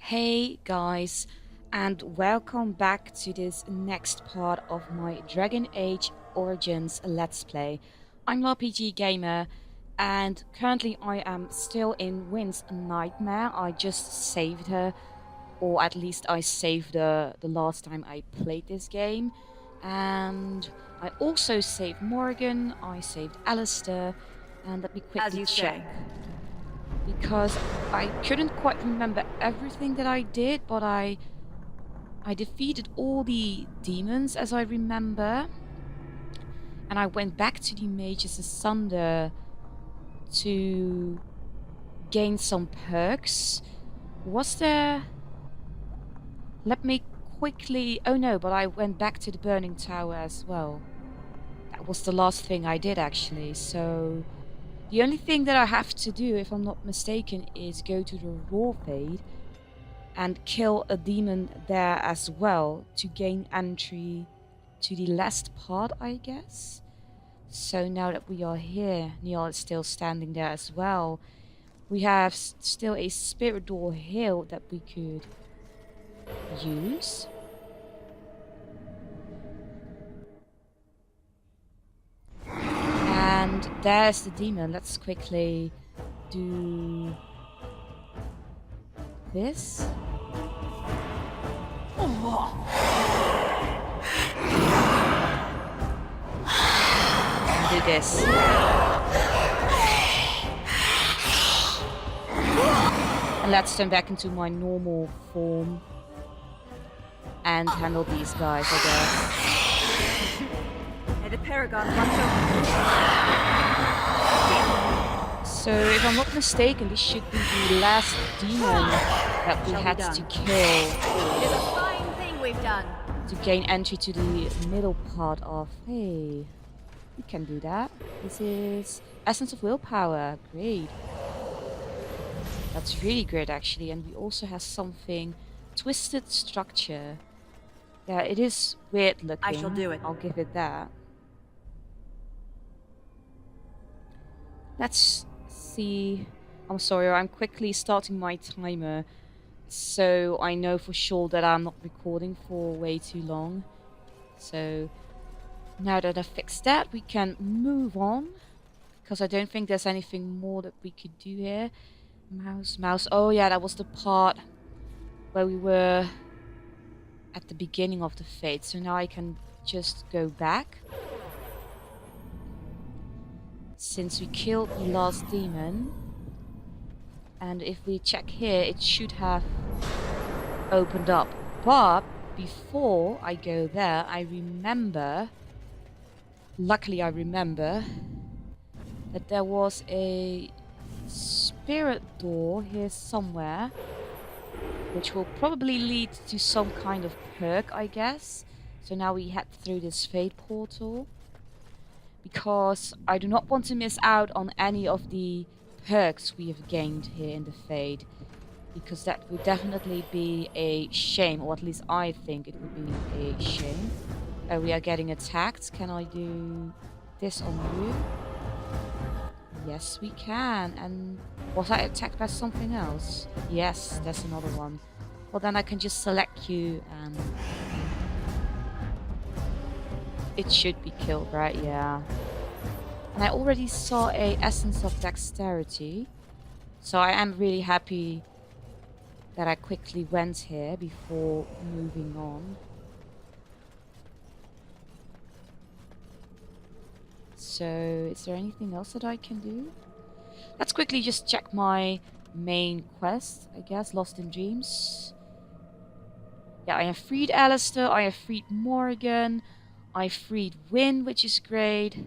Hey guys, and welcome back to this next part of my Dragon Age Origins Let's Play. I'm RPG Gamer, and currently I am still in Wynn's Nightmare. I just saved her, or at least I saved her the last time I played this game. And I also saved Morgan, I saved Alistair, and let me As quickly you check. say. Because I couldn't quite remember everything that I did, but I defeated all the demons as I remember. And I went back to the Mages Asunder to gain some perks. Was there... Let me quickly... Oh no, but I went back to the Burning Tower as well. That was the last thing I did actually, so... The only thing that I have to do, if I'm not mistaken, is go to the Raw Fade and kill a demon there as well to gain entry to the last part, I guess. So now that we are here, Neil is still standing there as well. We have still a spirit door hill that we could use. And there's the demon. Let's quickly do this. And do this. And let's turn back into my normal form and handle these guys, I guess. Hey, the Paragon, watch over. So, if I'm not mistaken, this should be the last demon that we had to kill. It is a fine thing we've done. To gain entry to the middle part of... Hey, we can do that. This is Essence of Willpower. Great. That's really great, actually. And we also have something... Twisted Structure. Yeah, it is weird looking. I shall do it. I'll give it that. Let's see. I'm sorry, I'm quickly starting my timer so I know for sure that I'm not recording for way too long. So now that I've fixed that, we can move on, because I don't think there's anything more that we could do here. Mouse. Oh yeah, that was the part where we were at the beginning of the fate. So now I can just go back. Since we killed the last demon, and if we check here, it should have opened up. But before I go there, luckily I remember that there was a spirit door here somewhere, which will probably lead to some kind of perk, I guess. So now we head through this fate portal, because I do not want to miss out on any of the perks we have gained here in the Fade, because that would definitely be a shame, or at least I think it would be a shame. We are getting attacked. Can I do this on you? Yes, we can. And was I attacked by something else? Yes, there's another one. Well, then I can just select you and... It should be killed, right? Yeah. And I already saw a Essence of Dexterity. So I am really happy that I quickly went here before moving on. So, is there anything else that I can do? Let's quickly just check my main quest, I guess. Lost in Dreams. Yeah, I have freed Alistair, I have freed Morgan, I freed Wynn, which is great.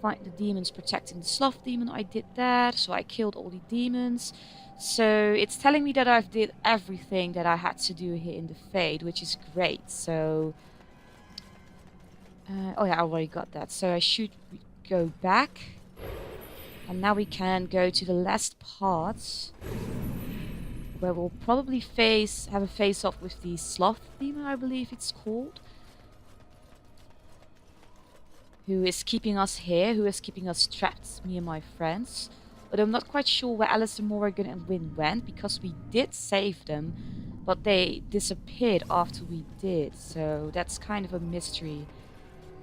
Find the demons protecting the sloth demon. I did that, so I killed all the demons. So it's telling me that I've did everything that I had to do here in the Fade, which is great. So oh yeah, I already got that. So I should go back, and now we can go to the last part, where we'll probably have a face-off with the sloth demon, I believe it's called, who is keeping us here, who is keeping us trapped, me and my friends. but I'm not quite sure where Alistair, Morrigan, and Wynne went, because we did save them, but they disappeared after we did, so that's kind of a mystery.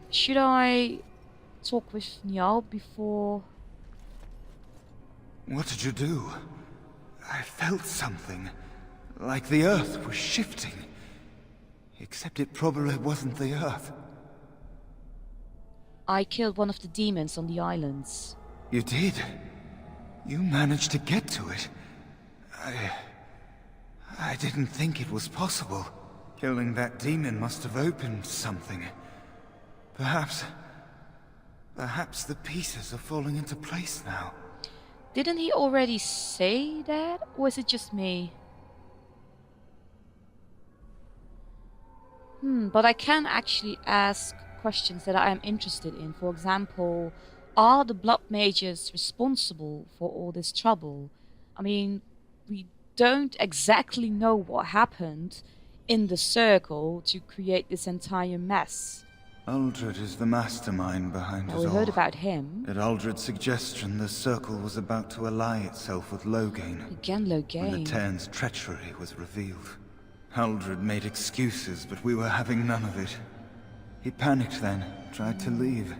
Should I talk with Niall before? What did you do? I felt something. Like the earth was shifting. Except it probably wasn't the earth. I killed one of the demons on the islands. You did? You managed to get to it. I didn't think it was possible. Killing that demon must have opened something. Perhaps the pieces are falling into place now. Didn't he already say that? Or is it just me? But I can actually ask questions that I am interested in. For example, are the blood mages responsible for all this trouble? I mean, we don't exactly know what happened in the circle to create this entire mess. Uldred is the mastermind behind it all. We heard about him. At Uldred's suggestion, the circle was about to ally itself with Loghain. Again, Loghain. When the Terns' treachery was revealed. Uldred made excuses, but we were having none of it. He panicked then, tried to leave.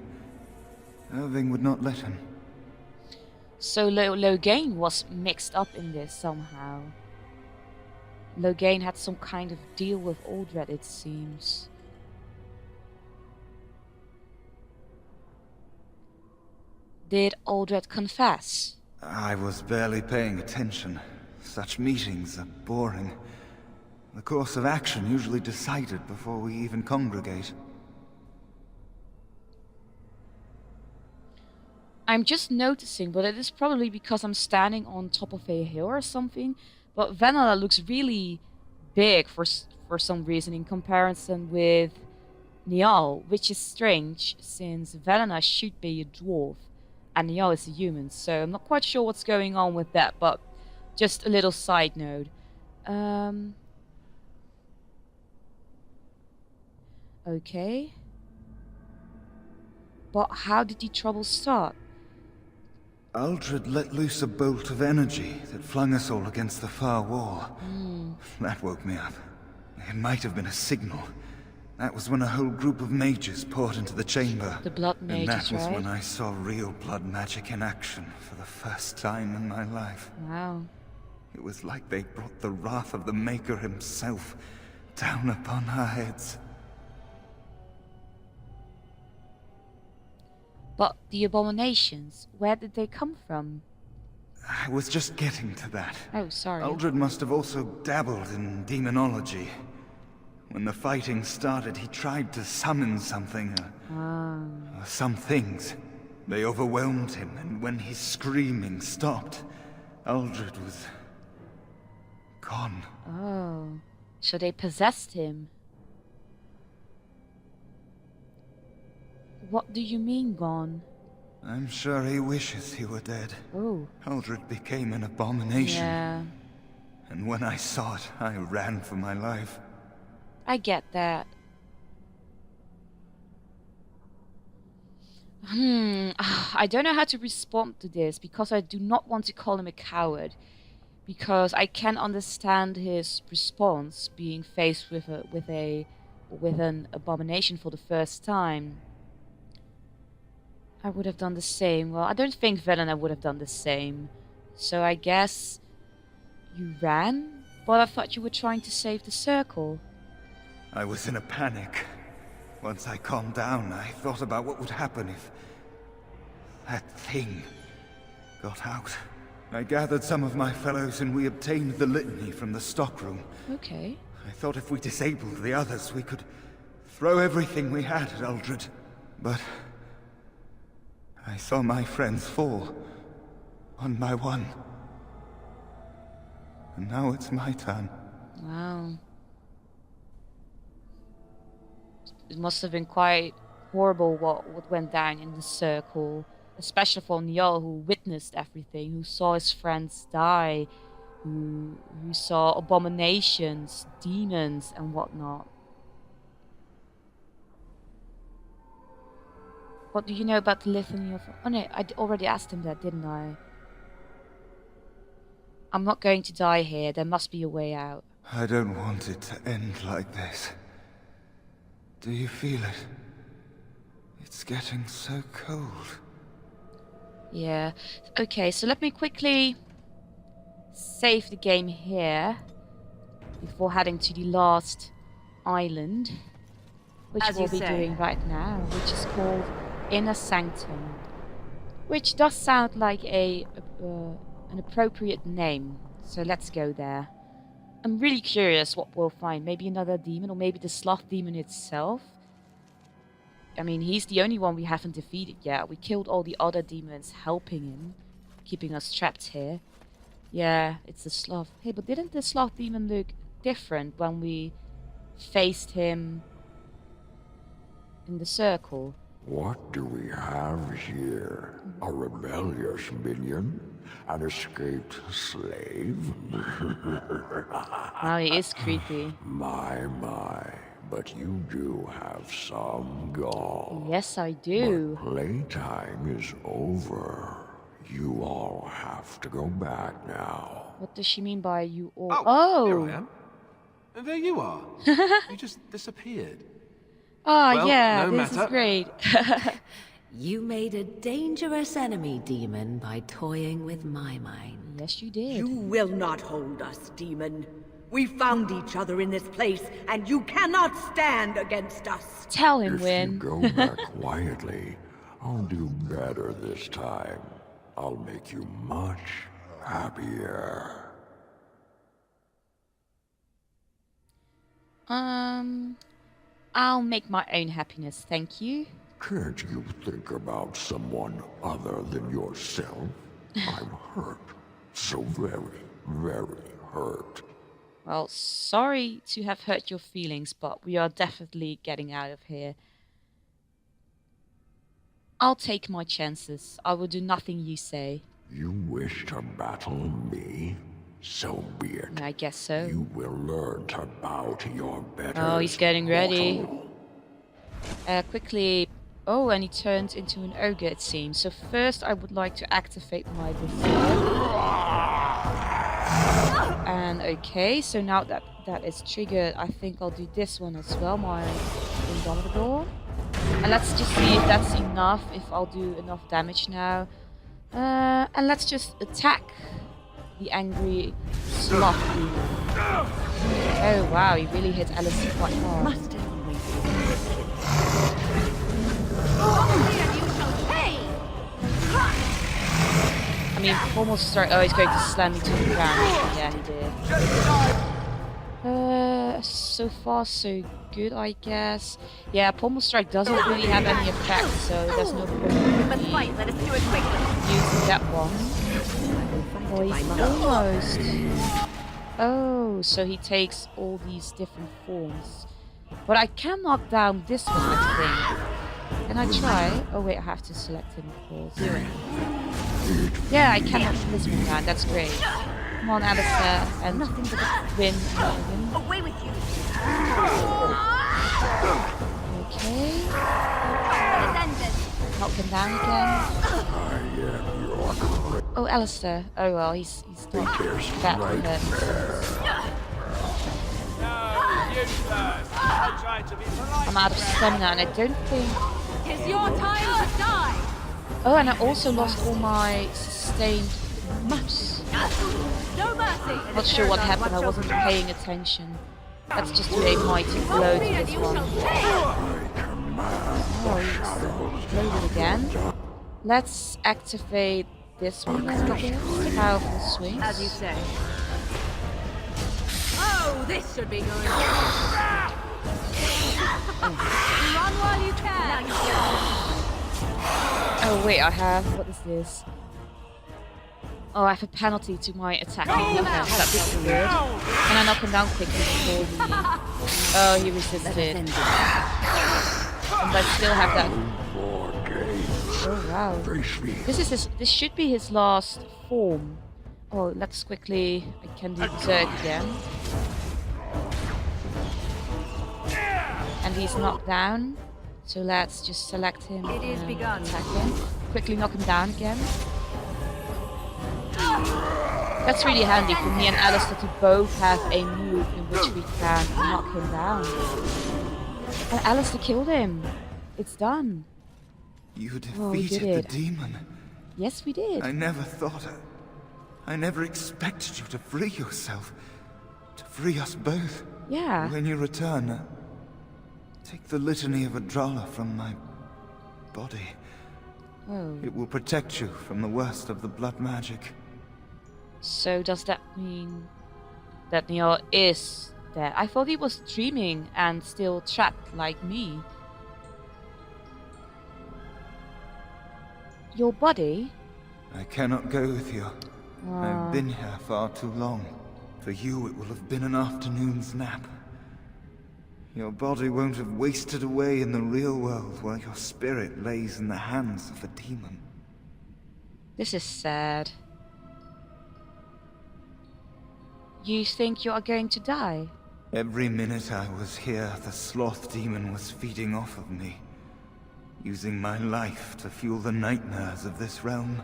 Irving would not let him. So Loghain was mixed up in this somehow. Loghain had some kind of deal with Uldred, it seems. Did Uldred confess? I was barely paying attention. Such meetings are boring. The course of action usually decided before we even congregate. I'm just noticing, but it is probably because I'm standing on top of a hill or something, but Vanilla looks really big for some reason in comparison with Niall, which is strange since Vanilla should be a dwarf and Niall is a human, so I'm not quite sure what's going on with that, but just a little side note. Okay. But how did the trouble start? Uldred let loose a bolt of energy that flung us all against the far wall. That woke me up. It might have been a signal. That was when a whole group of mages poured into the chamber. The blood mages, and that was right? when I saw real blood magic in action for the first time in my life. Wow. It was like they brought the wrath of the Maker himself down upon our heads. But the abominations, where did they come from? I was just getting to that. Oh, sorry. Uldred must have also dabbled in demonology. When the fighting started, he tried to summon something, or some things. They overwhelmed him, and when his screaming stopped, Uldred was gone. Oh, so they possessed him. What do you mean, gone? I'm sure he wishes he were dead. Oh. Uldred became an abomination. Yeah. And when I saw it, I ran for my life. I get that. I don't know how to respond to this, because I do not want to call him a coward. Because I can understand his response, being faced with an abomination for the first time. I would have done the same. Well, I don't think Velena would have done the same. So I guess you ran? But I thought you were trying to save the circle. I was in a panic. Once I calmed down, I thought about what would happen if that thing got out. I gathered some of my fellows and we obtained the litany from the stockroom. Okay. I thought if we disabled the others, we could throw everything we had at Uldred. But I saw my friends fall, one by one. And now it's my turn. Wow. It must have been quite horrible what went down in the circle. Especially for Niall, who witnessed everything, who saw his friends die, who saw abominations, demons, and whatnot. What do you know about the litany of... Oh no, I already asked him that, didn't I? I'm not going to die here. There must be a way out. I don't want it to end like this. Do you feel it? It's getting so cold. Yeah. Okay, so let me quickly save the game here before heading to the last island, which As we'll you be say. doing right now, which is called Inner Sanctum, which does sound like an appropriate name. So let's go there. I'm really curious what we'll find. Maybe another demon, or maybe the sloth demon itself. I mean, he's the only one we haven't defeated yet. We killed all the other demons helping him, keeping us trapped here. Yeah, it's the sloth. Hey, but didn't the sloth demon look different when we faced him in the circle? What do we have here? A rebellious minion? An escaped slave? Wow, he is creepy. My, but you do have some gall. Yes, I do. But playtime is over. You all have to go back now. What does she mean by you all? Here I am. And there you are. You just disappeared. Oh, Well, yeah, no this is matter. great. You made a dangerous enemy, demon, by toying with my mind. Yes, you did. You will not hold us, demon. We found each other in this place, and you cannot stand against us. Tell him, If Win. you go back quietly, I'll do better this time. I'll make you much happier. I'll make my own happiness, thank you. Can't you think about someone other than yourself? I'm hurt. So very, very hurt. Well, sorry to have hurt your feelings, but we are definitely getting out of here. I'll take my chances. I will do nothing you say. You wish to battle me? So be it. Yeah, I guess so. You will learn to bow to your betters. Oh, he's getting ready. mortal. Quickly. Oh, and he turns into an ogre, it seems. So first I would like to activate my reserve. And okay, so now that that is triggered, I think I'll do this one as well, my Indomitable. And let's just see if that's enough, if I'll do enough damage now. And let's just attack the angry sloth demon. Oh wow, he really hit Alice quite hard. Must have waited. And you shall pay! I mean, almost start. Oh, he's going to slam me to the ground. Yeah, he did. So far so good, I guess. Yeah, Pommel Strike doesn't really have any effect, so there's no point in Let's me fight, let us do it quickly. using that one. Oh, he's almost. Oh, so he takes all these different forms. But I can knock down this one, I think. Can I try? Oh wait, I have to select him, of course. Yeah, I can knock this one down. That's great. Come on, Alistair, and win. Away with you! Okay. It is ended. Knock him down again. Oh, Alistair. Oh well, he's not that hurt. I'm out of stamina, and I don't think. It's your time to die! Oh, and I also lost all my sustained maps. No mercy! Not sure what happened. I wasn't paying attention. Let's just do a mighty blow to this You one. shall pay! Oh, he's loaded again. Let's activate this one. I guess. Powerful swings. As you say. Oh, this should be good. Run while you can. Oh wait, I have. What is this? Oh, I have a penalty to my attacking defense. That'd be weird. And I knock him down quickly before he... Oh, he resisted. And I still have that... Oh wow. This is his... This should be his last form. Oh, let's quickly... I can do Berserk again. And he's knocked down. So let's just select him It is and begun. attack him. Quickly knock him down again. That's really handy for me and Alistair to both have a move in which we can knock him down. And Alistair killed him. It's done. You Oh, we did defeated the it. demon. Yes, we did. I never thought I never expected you to free yourself. To free us both. Yeah. When you return, take the litany of Adrala from my body. Oh. It will protect you from the worst of the blood magic. So does that mean that Niall is dead? I thought he was dreaming and still trapped like me. Your body? I cannot go with you. I've been here far too long. For you, it will have been an afternoon's nap. Your body won't have wasted away in the real world while your spirit lays in the hands of a demon. This is sad. You think you are going to die? Every minute I was here, the sloth demon was feeding off of me, using my life to fuel the nightmares of this realm.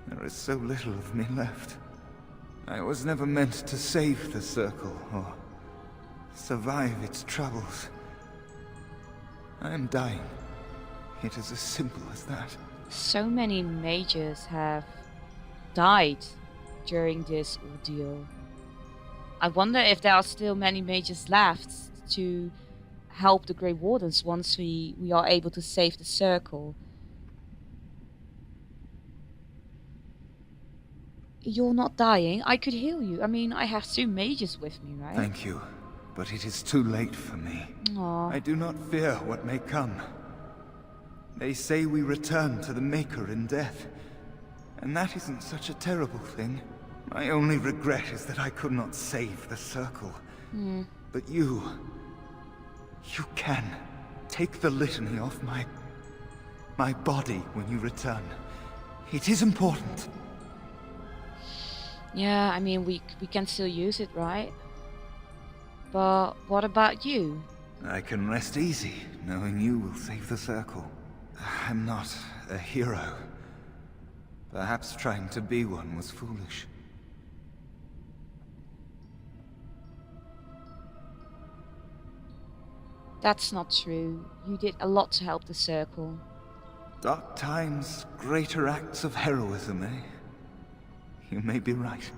There is so little of me left. I was never meant to save the Circle, or survive its troubles. I am dying. It is as simple as that. So many mages have died during this ordeal. I wonder if there are still many mages left to help the Grey Wardens once we are able to save the Circle. You're not dying. I could heal you. I mean, I have 2 mages with me, right? Thank you, but it is too late for me. Aww. I do not fear what may come. They say we return to the Maker in death, and that isn't such a terrible thing. My only regret is that I could not save the Circle. But you can take the litany off my body when you return. It is important. Yeah, I mean, we can still use it, right? But what about you? I can rest easy, knowing you will save the Circle. I'm not a hero. Perhaps trying to be one was foolish. That's not true. You did a lot to help the Circle. Dark times, greater acts of heroism, eh? You may be right.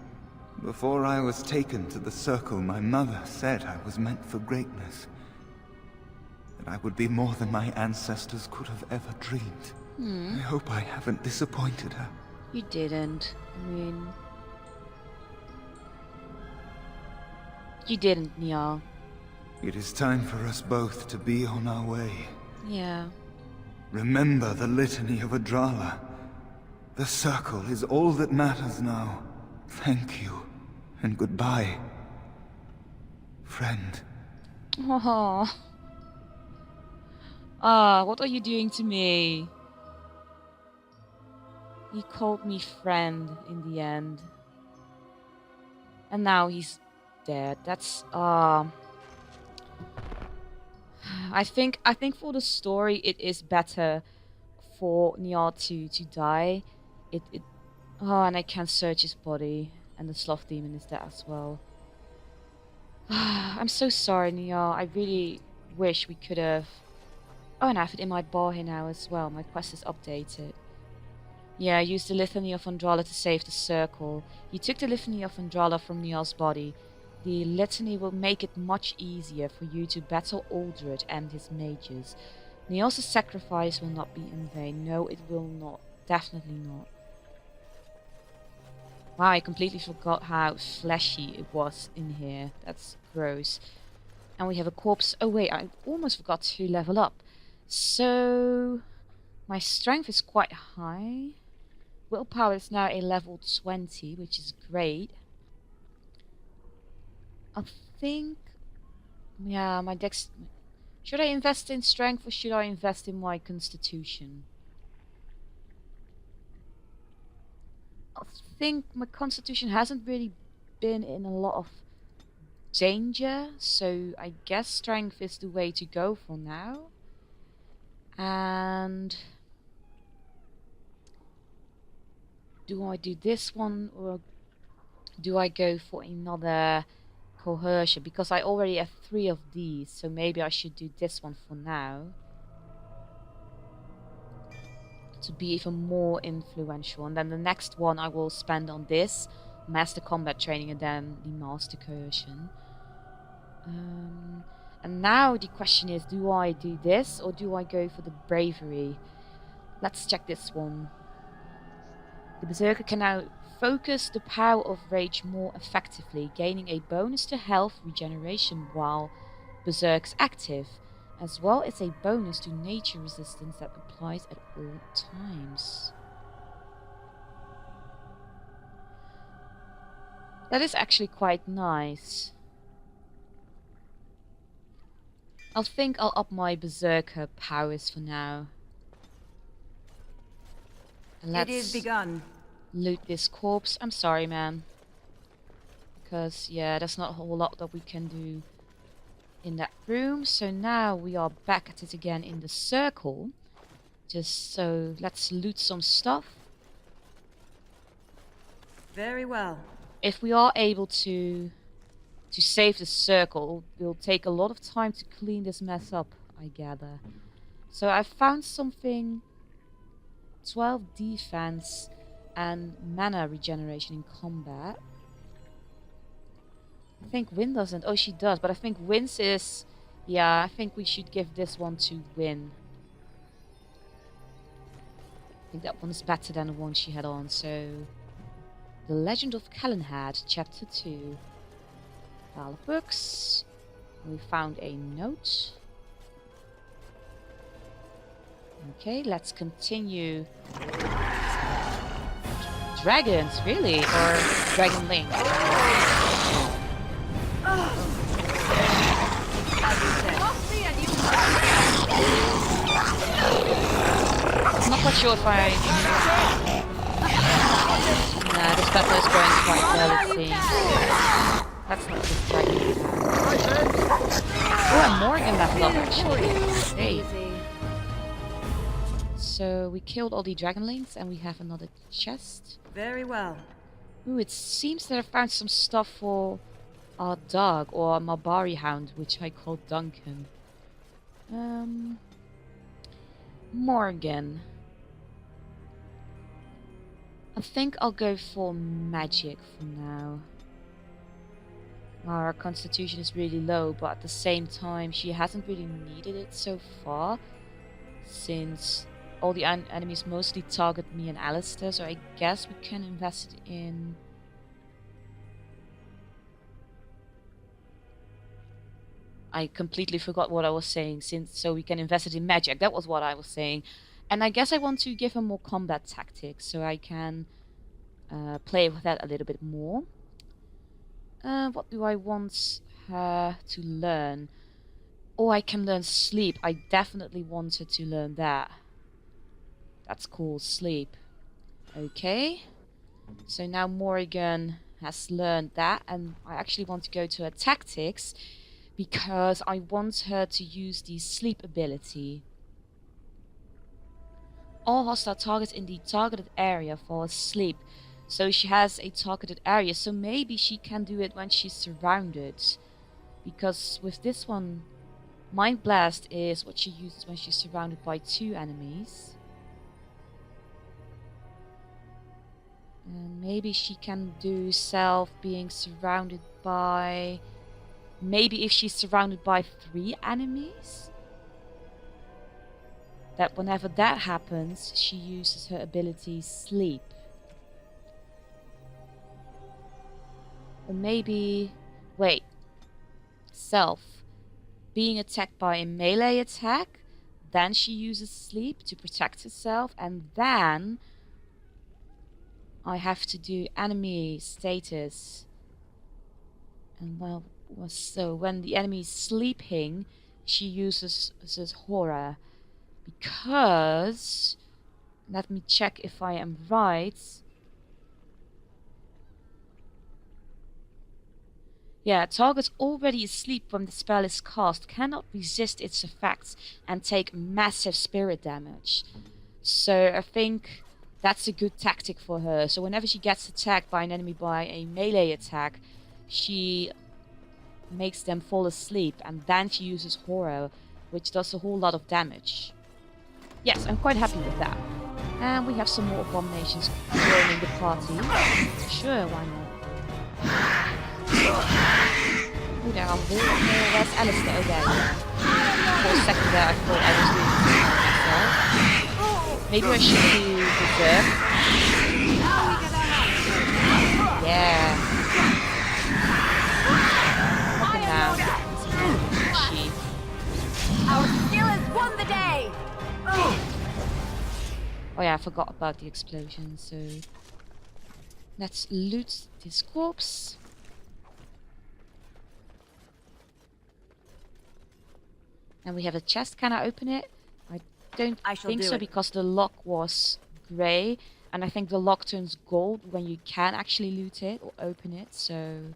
Before I was taken to the Circle, my mother said I was meant for greatness. That I would be more than my ancestors could have ever dreamed. I hope I haven't disappointed her. You didn't. I mean... You didn't, Niall. It is time for us both to be on our way. Yeah. Remember the litany of Adrala. The Circle is all that matters now. Thank you, and goodbye, friend. Oh. Ah, what are you doing to me? He called me friend in the end. And now he's dead. That's I think for the story it is better for Niall to die. Oh, and I can't search his body, and the sloth demon is there as well. I'm so sorry, Niall. I really wish we could have... Oh, and I have it in my bar here now as well. My quest is updated. Yeah, I used the Litany of Andrala to save the Circle. You took the Litany of Andrala from Niall's body. The Litany will make it much easier for you to battle Uldred and his mages. Niall's sacrifice will not be in vain. No, it will not. Definitely not. Wow, I completely forgot how fleshy it was in here. That's gross. And we have a corpse. Oh wait, I almost forgot to level up. So... my strength is quite high. Willpower is now a level 20, which is great. I think... yeah, my dex... should I invest in strength or should I invest in my constitution? I think my constitution hasn't really been in a lot of danger, so I guess strength is the way to go for now. And do I do this one or do I go for another coercion? Because I already have 3 of these, so maybe I should do this one for now. To be even more influential. And then the next one I will spend on this. Master combat training and then the master coercion. And now the question is, do I do this or do I go for the bravery? Let's check this one. The Berserker can now focus the power of rage more effectively, gaining a bonus to health regeneration while Berserk's active, as well as a bonus to nature resistance that applies at all times. That is actually quite nice. I think I'll up my Berserker powers for now. It is begun. Loot this corpse. I'm sorry, man. Because, yeah, there's not a whole lot that we can do in that room. So now we are back at it again in the circle. Just so, let's loot some stuff. Very well. If we are able to save the circle, it'll take a lot of time to clean this mess up, I gather. So I found something. 12 defense and mana regeneration in combat. I think Win doesn't. Oh, she does. But I think Win's is... Yeah, I think we should give this one to Win. I think that one's better than the one she had on. So, The Legend of Kellenhad, Chapter 2. Pile of books. We found a note. Okay, let's continue. Dragons, really? Or Dragon Link? I'm not quite sure if I... Nah, this battle is going quite well, it seems. That's not just Dragon Link. Oh, and Morgan leveled up, actually. Hey. So we killed all the dragonlings and we have another chest. Very well. Ooh, it seems that I found some stuff for our dog or our Mabari hound, which I call Duncan. Morgan. I think I'll go for magic for now. Our constitution is really low, but at the same time she hasn't really needed it so far, since all the enemies mostly target me and Alistair, so I guess we can invest in... I completely forgot what I was saying, so we can invest it in magic. That was what I was saying. And I guess I want to give her more combat tactics, so I can play with that a little bit more. What do I want her to learn? Oh, I can learn sleep. I definitely want her to learn that. That's cool, sleep. Okay. So now Morrigan has learned that, and I actually want to go to her tactics because I want her to use the sleep ability. All hostile targets in the targeted area fall asleep. So she has a targeted area, so maybe she can do it when she's surrounded. Because with this one, Mind Blast is what she uses when she's surrounded by 2 enemies. And maybe she can do self being surrounded by... Maybe if she's surrounded by 3 enemies? That whenever that happens, she uses her ability Sleep. Or maybe... Wait. Self. Being attacked by a melee attack, then she uses Sleep to protect herself, and then I have to do enemy status. And well, so when the enemy is sleeping, she uses horror. Because, let me check if I am right. Yeah, targets already asleep when the spell is cast cannot resist its effects and take massive spirit damage. So I think that's a good tactic for her. So whenever she gets attacked by an enemy by a melee attack, she makes them fall asleep, and then she uses horror, which does a whole lot of damage. Yes, I'm quite happy with that. And we have some more abominations joining the party. Sure, why not? Oh, there are more. Where's Alistair? Oh, there you are. For a second there, I thought I was doing something myself. Maybe I should do Berserk. Yeah. Knock him down. She. Our skill has won the day! Oh yeah, I forgot about the explosion, so let's loot this corpse. And we have a chest. Can I open it? I don't think so, because the lock was grey, and I think the lock turns gold when you can actually loot it or open it, so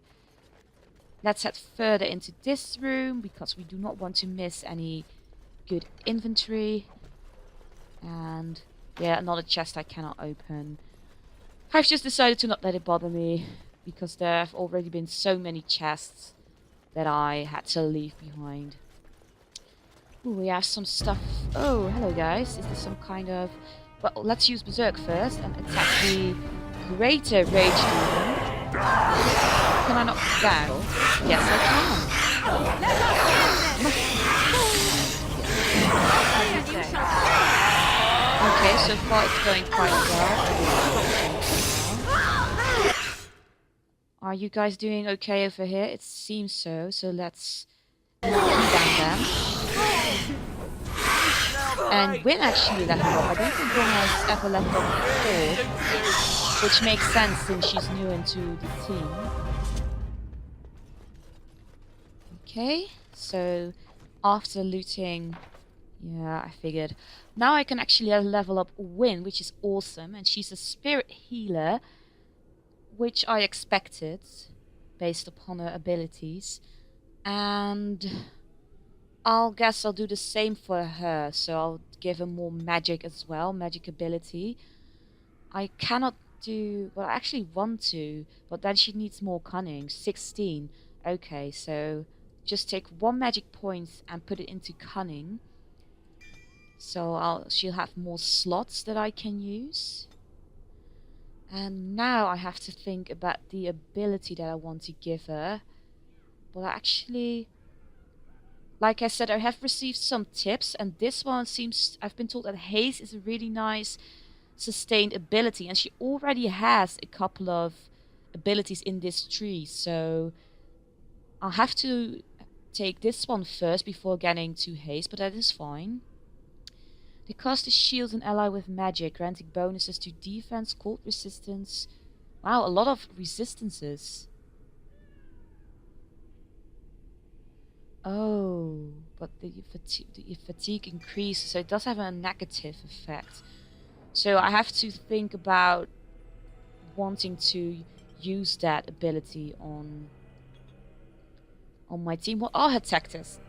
let's head further into this room, because we do not want to miss any good inventory. And yeah, another chest I cannot open. I've just decided to not let it bother me, because there have already been so many chests that I had to leave behind. Ooh, we have some stuff. Oh, hello guys. Is this some kind of... Well, let's use Berserk first and attack the Greater Rage Demon. Can I knock it down? Yes, I can. Okay, so far it's going quite well. Are you guys doing okay over here? It seems so. So let's knock down them. And Wynn actually leveled up. I don't think Wynn has ever leveled up before, which makes sense since she's new into the team. Okay, so after looting, yeah, I figured. Now I can actually level up Wynn, which is awesome, and she's a spirit healer, which I expected based upon her abilities. And I'll do the same for her, so I'll give her more magic as well, magic ability. I cannot do, well, I actually want to, but then she needs more cunning, 16. Okay, so just take 1 magic point and put it into cunning. So she'll have more slots that I can use. And now I have to think about the ability that I want to give her. But actually, like I said, I have received some tips, and this one seems... I've been told that haste is a really nice sustained ability, and she already has a couple of abilities in this tree, so I'll have to take this one first before getting to haste, but that is fine. They cast a shield an ally with magic, granting bonuses to defense, cold resistance. Wow, a lot of resistances. Oh, but the fatigue increases, so it does have a negative effect. So I have to think about wanting to use that ability on my team. What are her tactics?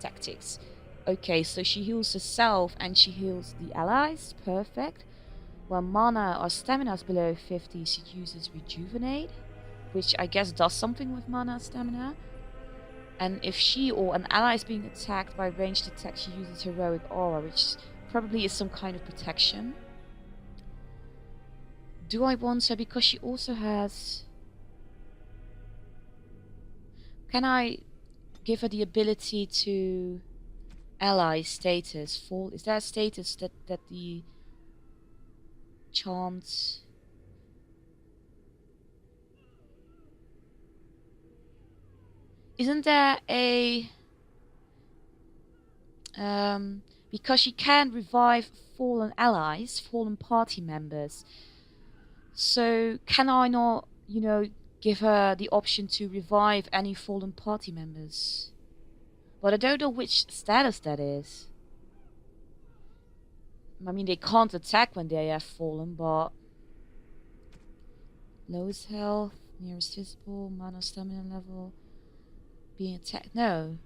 Okay, so she heals herself and she heals the allies. Perfect. When mana or stamina is below 50, she uses Rejuvenate, which I guess does something with mana or stamina. And if she or an ally is being attacked by ranged attack, she uses Heroic Aura, which probably is some kind of protection. Do I want her because she also has... Can I give her the ability to ally status? Is there a status that the chant... Isn't there a... because she can revive fallen allies, fallen party members. So can I not, give her the option to revive any fallen party members? But I don't know which status that is. I mean, they can't attack when they have fallen, but... Lowest health, nearest visible, mana stamina level... Being attacked. No.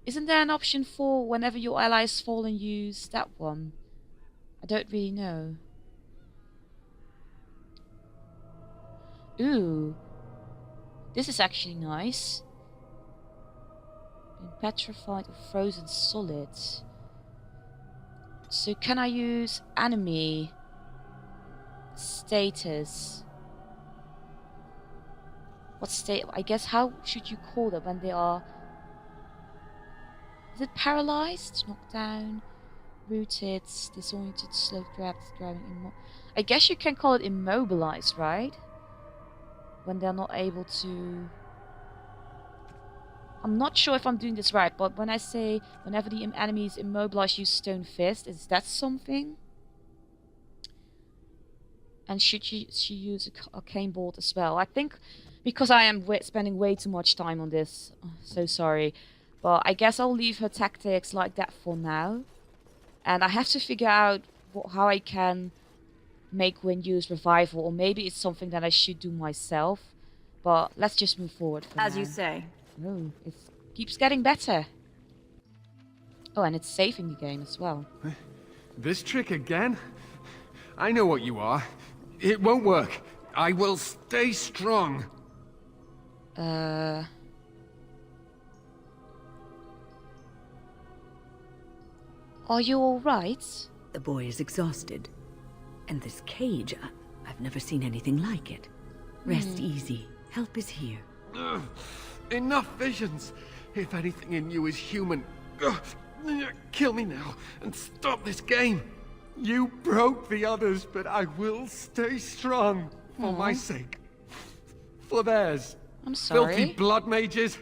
Isn't there an option for whenever your allies fall and use that one? I don't really know. Ooh. This is actually nice. Been petrified or frozen solid. So can I use enemy status? What state? I guess how should you call them when they are? Is it paralyzed, knocked down, rooted, disoriented, slow grabbed, grabbing? I guess you can call it immobilized, right? When they're not able to. I'm not sure if I'm doing this right, but when I say whenever the enemy is immobilized, use Stone Fist, is that something? And should she use Arcane Bolt as well? I think because I am spending way too much time on this, so sorry. But I guess I'll leave her tactics like that for now. And I have to figure out how I can make Wynn use Revival, or maybe it's something that I should do myself. But let's just move forward for As now. you say. Oh, it keeps getting better. Oh, and it's saving the game as well. This trick again? I know what you are. It won't work. I will stay strong. Are you alright? The boy is exhausted. And this cage, I've never seen anything like it. Rest easy. Help is here. Ugh, enough visions. If anything in you is human, kill me now and stop this game. You broke the others, but I will stay strong for my sake. For theirs. I'm sorry. Filthy blood mages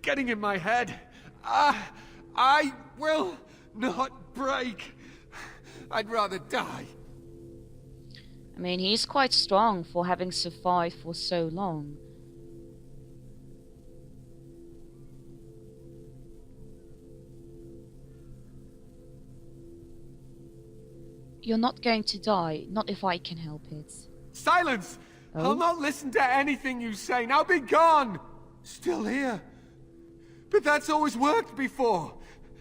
getting in my head. I will not break. I'd rather die. I mean, he's quite strong for having survived for so long. You're not going to die, not if I can help it. Silence! I'll not listen to anything you say. Now be gone! Still here. But that's always worked before.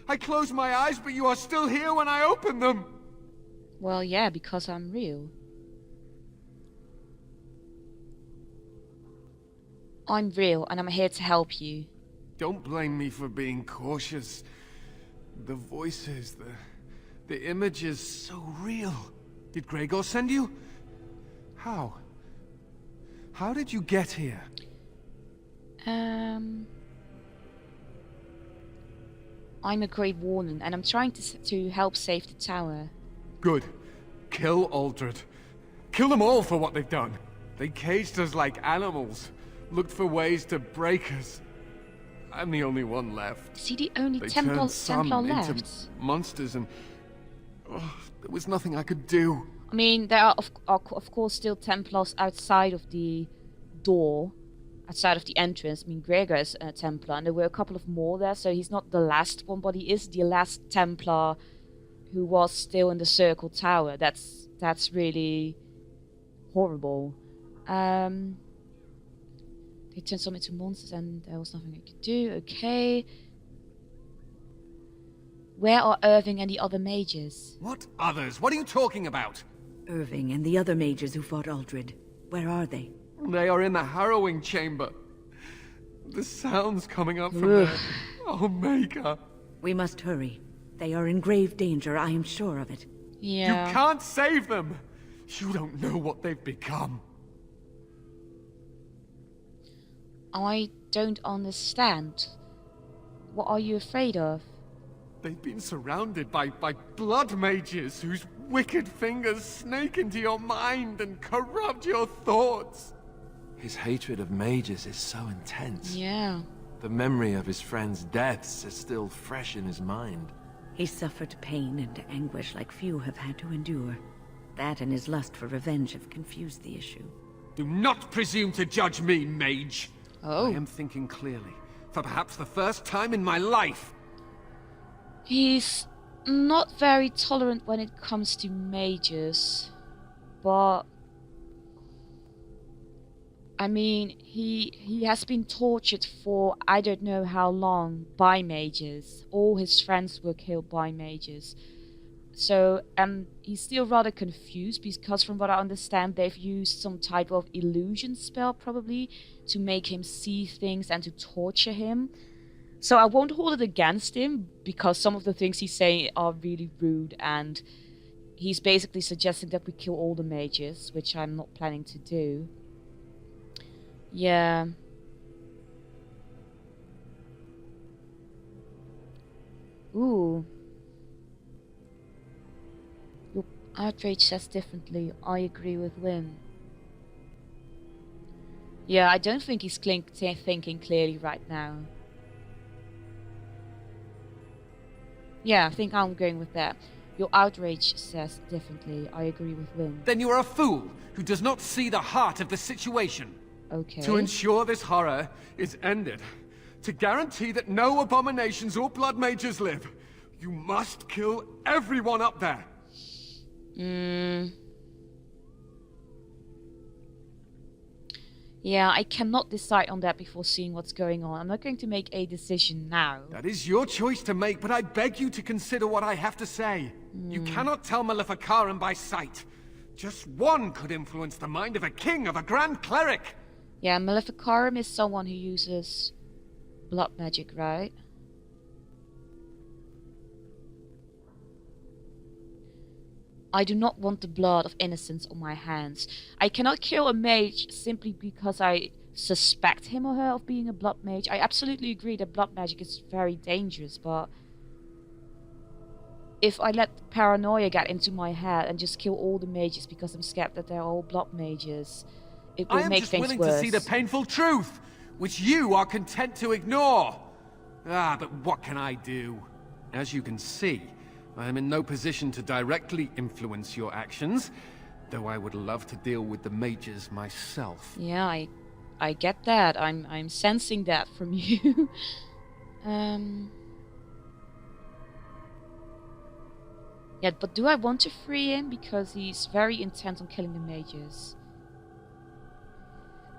I close my eyes, but you are still here when I open them. Well, yeah, because I'm real. I'm real, and I'm here to help you. Don't blame me for being cautious. The voices, the images, so real. Did Gregor send you? How? How did you get here? I'm a Grey Warden, and I'm trying to help save the tower. Good. Kill Uldred. Kill them all for what they've done. They caged us like animals. Looked for ways to break us. I'm the only one left. Is he the only They Templar turned some left? into monsters, and there was nothing I could do. I mean, there are of course still Templars outside of the door, outside of the entrance. I mean, Gregor is a Templar, and there were a couple of more there, so he's not the last one, but he is the last Templar who was still in the Circle Tower. That's really horrible. They turned some into monsters, and there was nothing I could do. Okay. Where are Irving and the other mages? What others? What are you talking about? Irving and the other mages who fought Uldred. Where are they? They are in the harrowing chamber. The sounds coming up from there. Omega. We must hurry. They are in grave danger, I am sure of it. Yeah. You can't save them. You don't know what they've become. I don't understand. What are you afraid of? They've been surrounded by blood mages whose wicked fingers snake into your mind and corrupt your thoughts. His hatred of mages is so intense. Yeah. The memory of his friends' deaths is still fresh in his mind. He suffered pain and anguish like few have had to endure. That and his lust for revenge have confused the issue. Do not presume to judge me, mage. Oh. I am thinking clearly, for perhaps the first time in my life. He's not very tolerant when it comes to mages, but I mean, he has been tortured for I don't know how long by mages. All his friends were killed by mages. So, and he's still rather confused because from what I understand, they've used some type of illusion spell probably to make him see things and to torture him. So I won't hold it against him because some of the things he's saying are really rude, and he's basically suggesting that we kill all the mages, which I'm not planning to do. Yeah. Ooh. Your outrage says differently. I agree with Wim. Yeah, I don't think he's thinking clearly right now. Yeah, I think I'm going with that. Your outrage says differently. I agree with Wim. Then you are a fool who does not see the heart of the situation. Okay. To ensure this horror is ended, to guarantee that no abominations or blood mages live, you must kill everyone up there. Yeah, I cannot decide on that before seeing what's going on. I'm not going to make a decision now. That is your choice to make, but I beg you to consider what I have to say. You cannot tell Maleficarum by sight. Just one could influence the mind of a king, of a grand cleric. Yeah, Maleficarum is someone who uses blood magic, right? I do not want the blood of innocents on my hands. I cannot kill a mage simply because I suspect him or her of being a blood mage. I absolutely agree that blood magic is very dangerous, but if I let paranoia get into my head and just kill all the mages because I'm scared that they're all blood mages, it will make things worse. I am just willing to see the painful truth, which you are content to ignore. But what can I do? As you can see, I am in no position to directly influence your actions, though I would love to deal with the mages myself. Yeah, I get that. I'm sensing that from you. Yeah, but do I want to free him? Because he's very intent on killing the mages.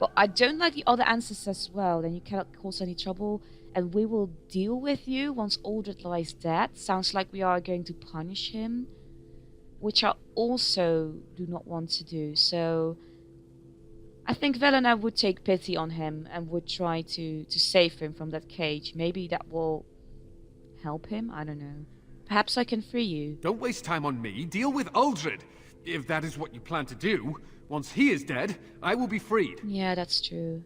But I don't like the other answers as well. Then you cannot cause any trouble, and we will deal with you once Uldred lies dead. Sounds like we are going to punish him, which I also do not want to do. So I think Velena would take pity on him and would try to save him from that cage. Maybe that will help him. I don't know. Perhaps I can free you. Don't waste time on me. Deal with Uldred. If that is what you plan to do, once he is dead, I will be freed. Yeah, that's true.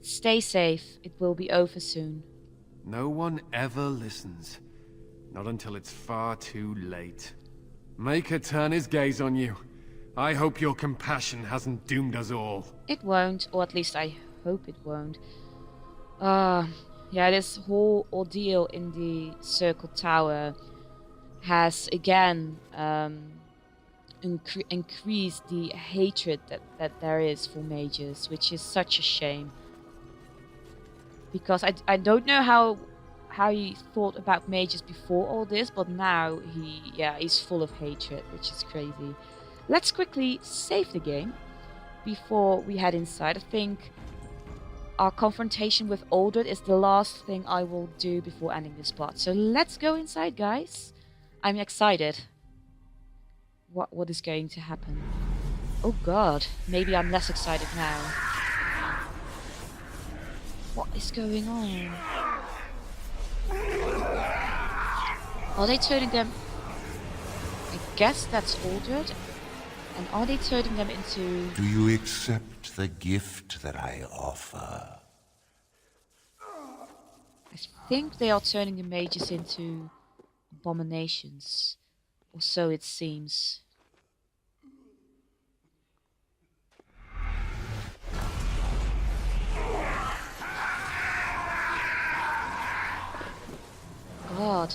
Stay safe. It will be over soon. No one ever listens. Not until it's far too late. Maker turn his gaze on you. I hope your compassion hasn't doomed us all. It won't, or at least I hope it won't. Yeah, this whole ordeal in the Circle Tower has again increased the hatred that there is for mages, which is such a shame. Because I don't know how he thought about mages before all this, but now he's full of hatred, which is crazy. Let's quickly save the game before we head inside. I think our confrontation with Uldred is the last thing I will do before ending this part. So let's go inside, guys. I'm excited. What is going to happen? Oh god, maybe I'm less excited now. What is going on? Are they turning them... I guess that's Uldred. And are they turning them into... Do you accept the gift that I offer? I think they are turning the mages into abominations. Or so it seems. God.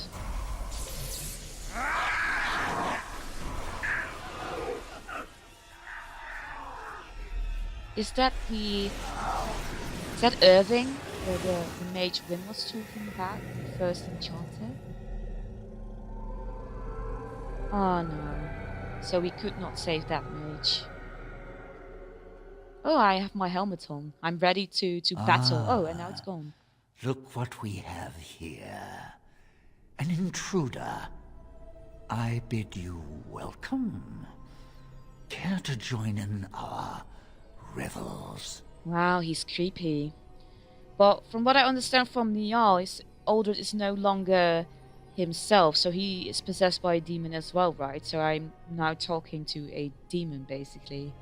Is that Irving, the mage Wim was talking about, the first enchanter? Oh no. So we could not save that mage. Oh, I have my helmet on. I'm ready to battle. Oh, and now it's gone. Look what we have here. an intruder. I bid you welcome. Care to join in our revels? Wow, he's creepy. But from what I understand from Niall, Uldred is no longer himself, so he is possessed by a demon as well, right? So I'm now talking to a demon, basically.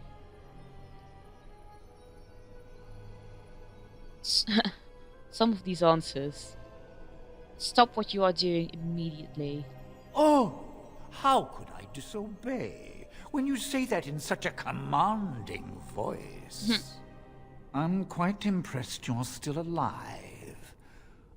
Some of these answers. Stop what you are doing immediately. Oh, how could I disobey when you say that in such a commanding voice? I'm quite impressed you're still alive.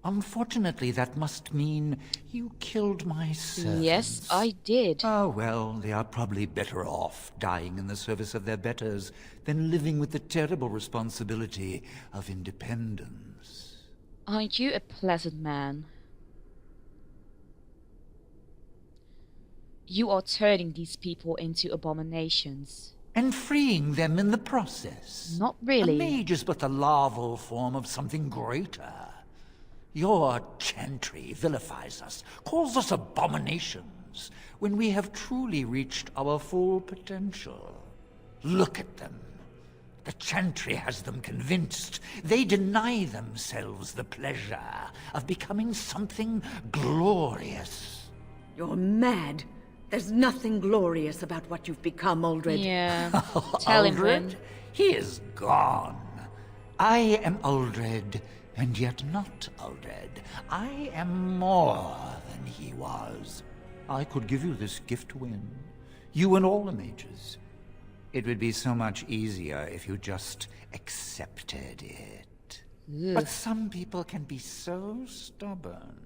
Unfortunately, that must mean you killed my servants. Yes, I did. Oh, well, they are probably better off dying in the service of their betters than living with the terrible responsibility of independence. Aren't you a pleasant man? You are turning these people into abominations. And freeing them in the process. Not really. A mage is but the larval form of something greater. Your chantry vilifies us, calls us abominations, when we have truly reached our full potential. Look at them. The chantry has them convinced. They deny themselves the pleasure of becoming something glorious. You're mad. There's nothing glorious about what you've become, Uldred. Yeah. Tell him, Uldred? He is gone. I am Uldred, and yet not Uldred. I am more than he was. I could give you this gift to win. You and all the mages. It would be so much easier if you just accepted it. Ugh. But some people can be so stubborn.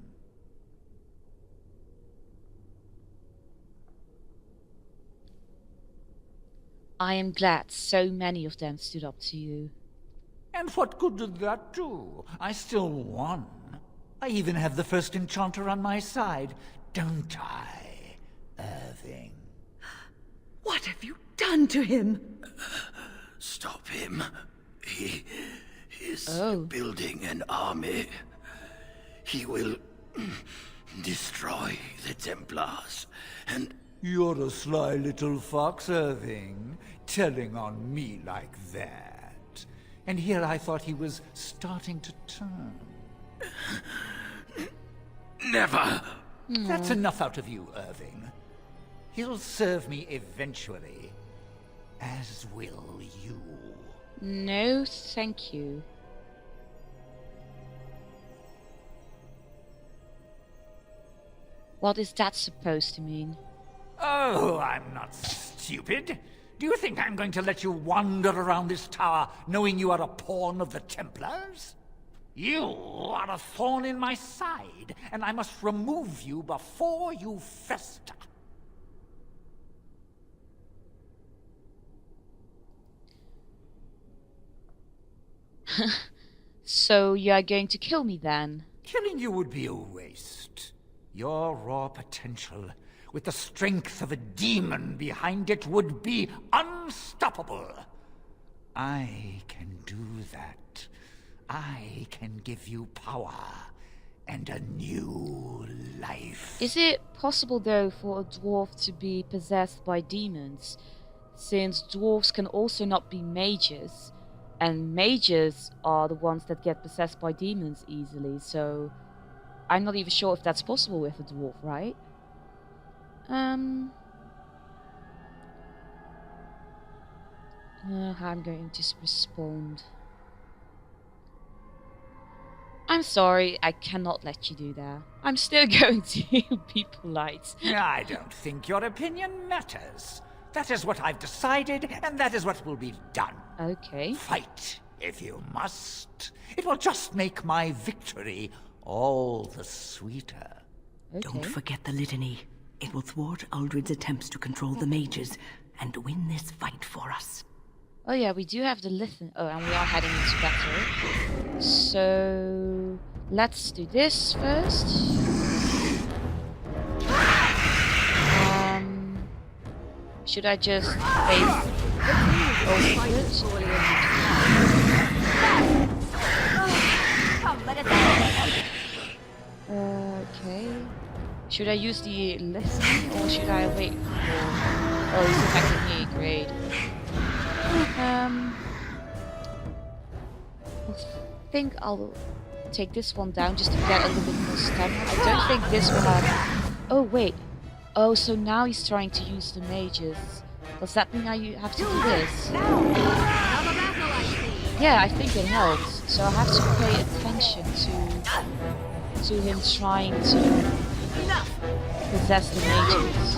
I am glad so many of them stood up to you. And what good did that do? I still won. I even have the first enchanter on my side, don't I, Irving? What have you done to him? Stop him. He is Oh. building an army. He will destroy the Templars, and You're a sly little fox, Irving, telling on me like that. And here I thought he was starting to turn. never. That's enough out of you, Irving. He'll serve me eventually, as will you. No, thank you. What is that supposed to mean? Oh, I'm not stupid. Do you think I'm going to let you wander around this tower knowing you are a pawn of the Templars? You are a thorn in my side, and I must remove you before you fester. So you are going to kill me then? Killing you would be a waste. Your raw potential, with the strength of a demon behind it, would be unstoppable. I can do that. I can give you power and a new life. Is it possible, though, for a dwarf to be possessed by demons? Since dwarves can also not be mages, and mages are the ones that get possessed by demons easily, so I'm not even sure if that's possible with a dwarf, right? How I'm going to respond. I'm sorry, I cannot let you do that. I'm still going to be polite. I don't think your opinion matters. That is what I've decided, and that is what will be done. Okay. Fight, if you must. It will just make my victory all the sweeter. Okay. Don't forget the litany. It will thwart Uldred's attempts to control the mages and win this fight for us. Oh yeah, we do have the litany. Oh, and we are heading into battle. So let's do this first. Should I just face Come, let us okay. Should I use the listening or should I wait for... Oh, he's attacking me, great. I think I'll take this one down just to get a little bit more stamina. I don't think this will have... Oh, wait. Oh, so now he's trying to use the mages. Does that mean I have to do this? Yeah, I think it helps. So I have to pay attention to him trying to possess the mages.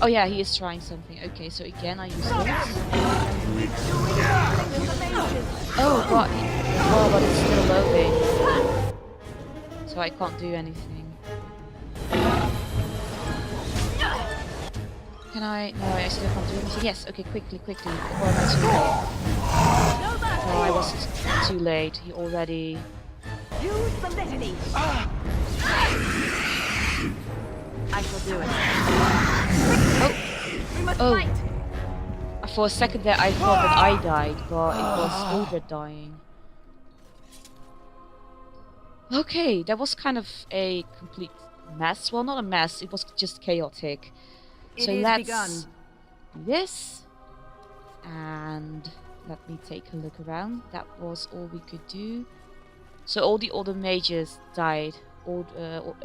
Oh yeah, he is trying something. Okay, so again I use this. Oh, but it's still loading. So I can't do anything. Can I? No, I still can't do anything. Yes, okay, quickly. Or am I too late? No, I was too late. He already... Use the litany. I shall do it. We must Oh. fight. For a second there I thought that I died, but it was Uldred dying. Okay, that was kind of a complete mess. Well, not a mess, it was just chaotic. It So is let's begun. do this. And let me take a look around. That was all we could do. So all the other mages died. Or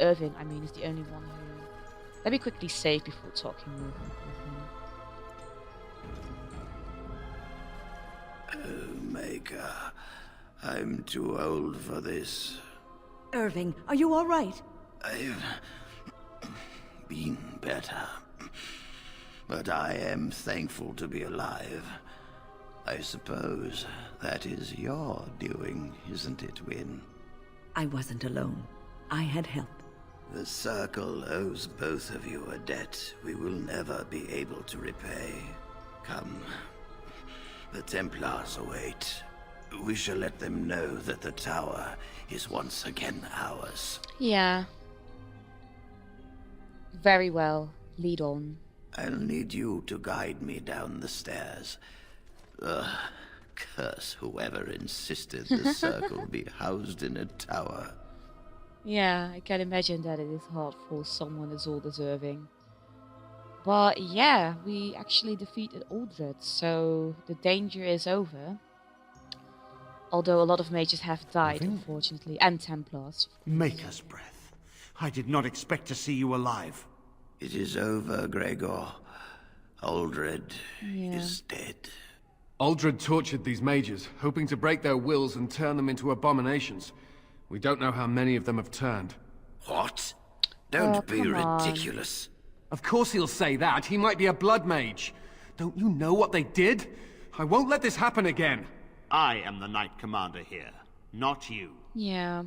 Irving, I mean, is the only one who... Let me quickly save before talking with him. Oh, Maker, I'm too old for this. Irving, are you all right? I've been better. But I am thankful to be alive. I suppose that is your doing, isn't it, Wynne? I wasn't alone. I had help. The Circle owes both of you a debt we will never be able to repay. Come. The Templars await. We shall let them know that the tower is once again ours. Yeah. Very well. Lead on. I'll need you to guide me down the stairs. Curse whoever insisted the Circle be housed in a tower. Yeah, I can imagine that it is hard for someone as old as Irving. But yeah, we actually defeated Uldred, so the danger is over. Although a lot of mages have died, unfortunately, and Templars. Maker's breath. I did not expect to see you alive. It is over, Gregor. Uldred is dead. Uldred tortured these mages, hoping to break their wills and turn them into abominations. We don't know how many of them have turned. What? Don't be ridiculous. Of course he'll say that. He might be a blood mage. Don't you know what they did? I won't let this happen again. I am the Knight Commander here, not you. Yeah.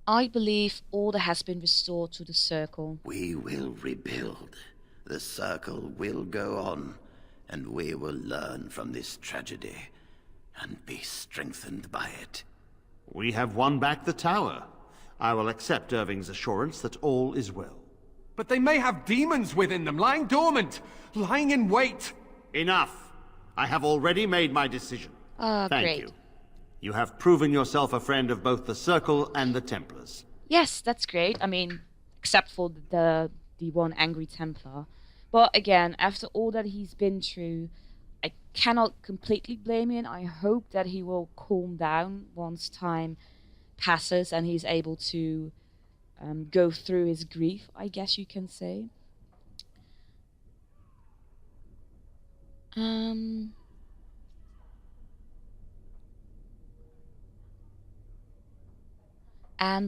I believe order has been restored to the Circle. We will rebuild. The Circle will go on, and we will learn from this tragedy and be strengthened by it. We have won back the tower. I will accept Irving's assurance that all is well. But they may have demons within them, lying dormant, lying in wait. Enough. I have already made my decision. Thank Great. you. You have proven yourself a friend of both the Circle and the Templars. Yes, that's great. I mean, except for the one angry Templar. But again, after all that he's been through, I cannot completely blame him. I hope that he will calm down once time passes and he's able to go through his grief, I guess you can say. And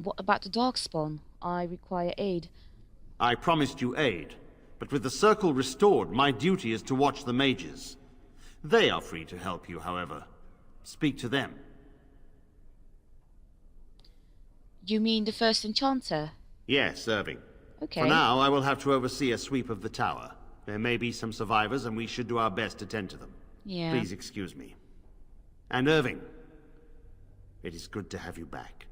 what about the Darkspawn? I require aid. I promised you aid, but with the Circle restored, my duty is to watch the mages. They are free to help you, however. Speak to them. You mean the first enchanter? Yes, Irving. Okay. For now, I will have to oversee a sweep of the tower. There may be some survivors, and we should do our best to tend to them. Yeah. Please excuse me. And Irving, it is good to have you back.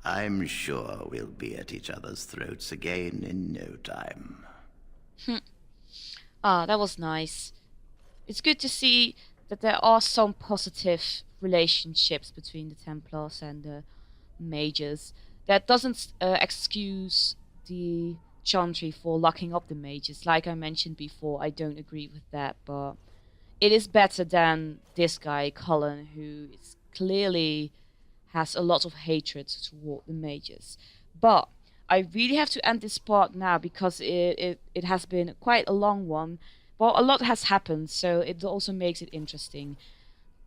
I'm sure we'll be at each other's throats again in no time. That was nice. It's good to see that there are some positive relationships between the Templars and the mages. That doesn't excuse the Chantry for locking up the mages. Like I mentioned before, I don't agree with that, but it is better than this guy, Cullen, who is clearly has a lot of hatred toward the mages. But I really have to end this part now because it has been quite a long one. Well, a lot has happened, so it also makes it interesting.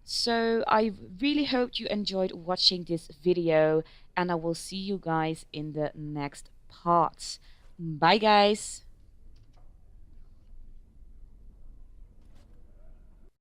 So I really hope you enjoyed watching this video, and I will see you guys in the next part. Bye guys!